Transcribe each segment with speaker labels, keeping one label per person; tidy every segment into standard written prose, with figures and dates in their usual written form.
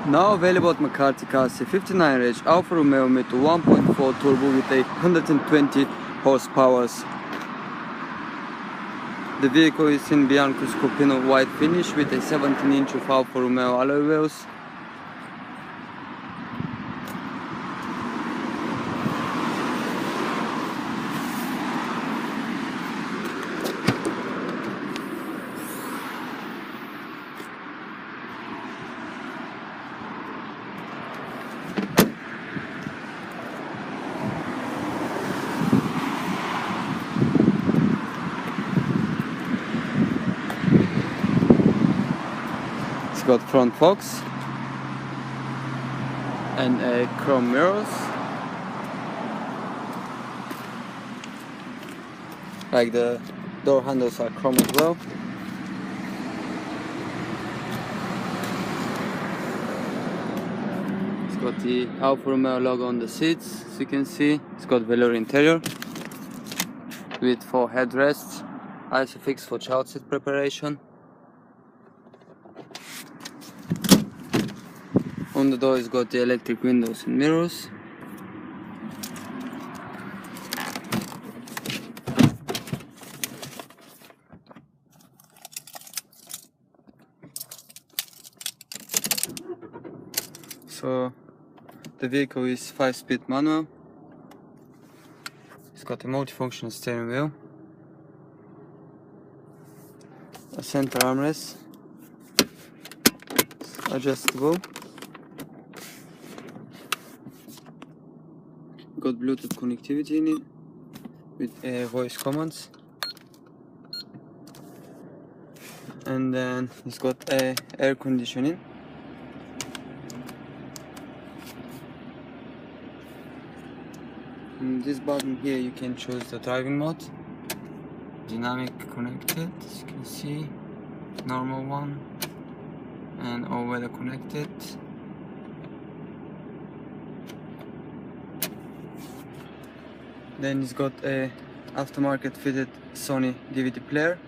Speaker 1: Now available at McCarthy Cars, 59H Alfa Romeo Mito 1.4 turbo with a 120 horsepower. The vehicle is in Bianco Scopino white finish with a 17-inch of Alfa Romeo alloy wheels. It's got front forks and chrome mirrors, like the door handles are chrome as well. It's got the Alfa Romeo logo on the seats, as you can see. It's got velour interior with 4 headrests, ISOFIX for child seat preparation. On the door it's got the electric windows and mirrors. So the vehicle is 5-speed manual. It's got a multifunctional steering wheel, a center armrest, it's adjustable. Got Bluetooth connectivity in it with voice commands, and then it's got air conditioning. In this button here you can choose the driving mode, dynamic connected, as you can see, normal one, and all weather connected. Then it's got a aftermarket fitted Sony DVD player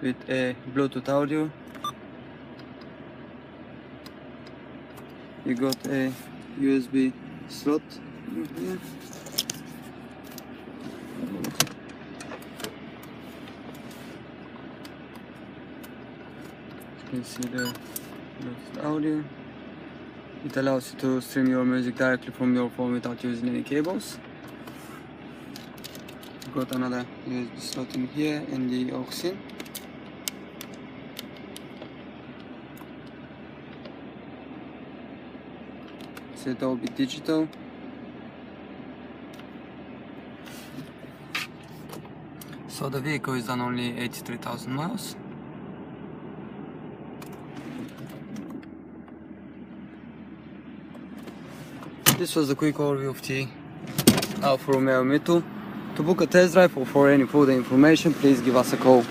Speaker 1: with a Bluetooth audio. You got a USB slot here. You can see the Bluetooth audio. It allows you to stream your music directly from your phone without using any cables. Got another USB slot in here and the aux in. It's a Dolby Digital. So the vehicle is done only 83,000 miles. This was a quick overview of the Alfa Romeo Mito. To book a test drive or for any further information, please give us a call.